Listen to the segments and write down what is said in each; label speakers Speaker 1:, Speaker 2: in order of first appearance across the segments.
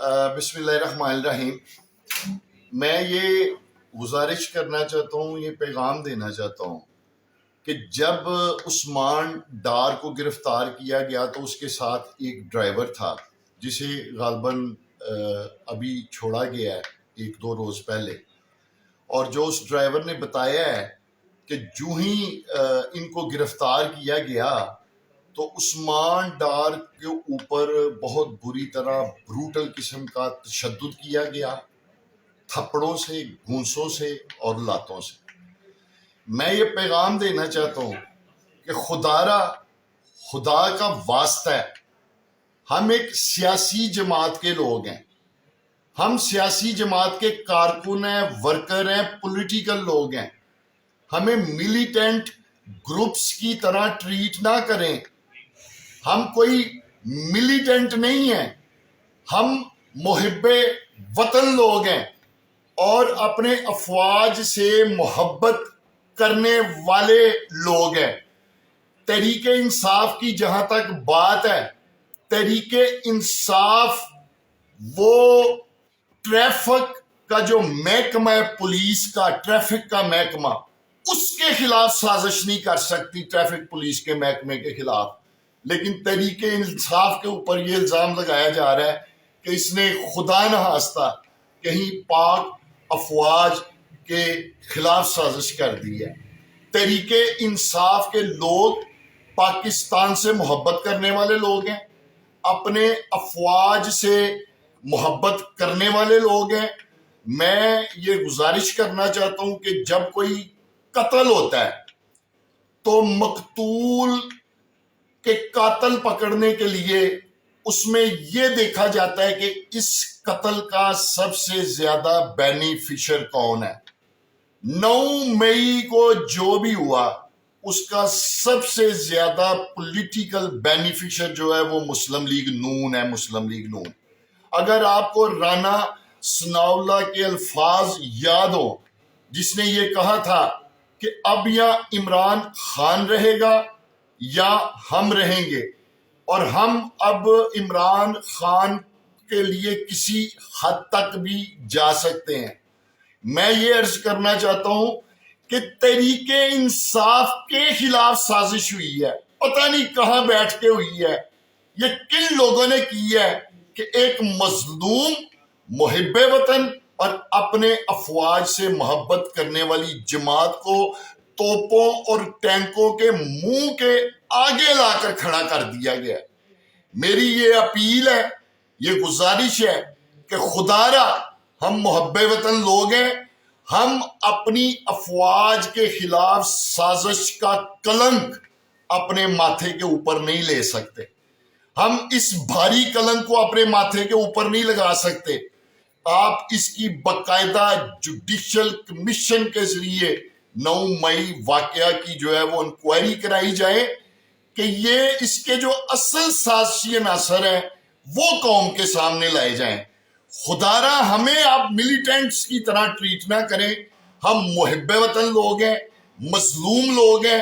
Speaker 1: بسم اللہ الرحمن الرحیم۔ میں یہ گزارش کرنا چاہتا ہوں، یہ پیغام دینا چاہتا ہوں کہ جب عثمان ڈار کو گرفتار کیا گیا تو اس کے ساتھ ایک ڈرائیور تھا جسے غالباً ابھی چھوڑا گیا ہے 1-2 روز پہلے، اور جو اس ڈرائیور نے بتایا ہے کہ جو ہی ان کو گرفتار کیا گیا تو عثمان ڈار کے اوپر بہت بری طرح بروٹل قسم کا تشدد کیا گیا، تھپڑوں سے، گھونسوں سے اور لاتوں سے۔ میں یہ پیغام دینا چاہتا ہوں کہ خدا کا واسطہ ہے، ہم ایک سیاسی جماعت کے لوگ ہیں، ہم سیاسی جماعت کے کارکن ہیں، ورکر ہیں، پولیٹیکل لوگ ہیں، ہمیں ملیٹنٹ گروپس کی طرح ٹریٹ نہ کریں۔ ہم کوئی ملیٹنٹ نہیں ہیں، ہم محب وطن لوگ ہیں اور اپنے افواج سے محبت کرنے والے لوگ ہیں۔ تحریک انصاف کی جہاں تک بات ہے، تحریک انصاف وہ ٹریفک کا جو محکمہ ہے، پولیس کا ٹریفک کا محکمہ، اس کے خلاف سازش نہیں کر سکتی، ٹریفک پولیس کے محکمے کے خلاف۔ لیکن تحریک انصاف کے اوپر یہ الزام لگایا جا رہا ہے کہ اس نے خدا نخواستہ کہیں پاک افواج کے خلاف سازش کر دی ہے۔ تحریک انصاف کے لوگ پاکستان سے محبت کرنے والے لوگ ہیں، اپنے افواج سے محبت کرنے والے لوگ ہیں۔ میں یہ گزارش کرنا چاہتا ہوں کہ جب کوئی قتل ہوتا ہے تو مقتول کہ قاتل پکڑنے کے لیے اس میں یہ دیکھا جاتا ہے کہ اس قتل کا سب سے زیادہ بینیفیشر کون ہے۔ 9 مئی کو جو بھی ہوا اس کا سب سے زیادہ پولیٹیکل بینیفیشر جو ہے وہ مسلم لیگ نون ہے، مسلم لیگ نون۔ اگر آپ کو رانا ثناء اللہ کے الفاظ یاد ہو جس نے یہ کہا تھا کہ اب یا عمران خان رہے گا یا ہم رہیں گے، اور ہم اب عمران خان کے لیے کسی حد تک بھی جا سکتے ہیں۔ میں یہ عرض کرنا چاہتا ہوں کہ تحریک انصاف کے خلاف سازش ہوئی ہے، پتہ نہیں کہاں بیٹھ کے ہوئی ہے، یہ کن لوگوں نے کی ہے کہ ایک مظلوم محب وطن اور اپنے افواج سے محبت کرنے والی جماعت کو توپوں اور ٹینکوں کے منہ کے آگے لا کر کھڑا کر دیا گیا۔ میری یہ اپیل ہے، یہ گزارش ہے کہ خدا را ہم محب وطن لوگ ہیں، ہم اپنی افواج کے خلاف سازش کا کلنک اپنے ماتھے کے اوپر نہیں لے سکتے، ہم اس بھاری کلنک کو اپنے ماتھے کے اوپر نہیں لگا سکتے۔ آپ اس کی باقاعدہ جوڈیشل کمیشن کے ذریعے 9 مئی واقعہ کی جو ہے وہ انکوائری کرائی جائے کہ یہ اس کے جو اصل سازشی عناصر ہیں وہ قوم کے سامنے لائے جائیں۔ خدا را ہمیں آپ ملیٹنٹس کی طرح ٹریٹ نہ کریں، ہم محب وطن لوگ ہیں، مظلوم لوگ ہیں،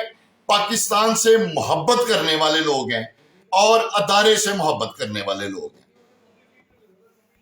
Speaker 1: پاکستان سے محبت کرنے والے لوگ ہیں اور ادارے سے محبت کرنے والے لوگ ہیں۔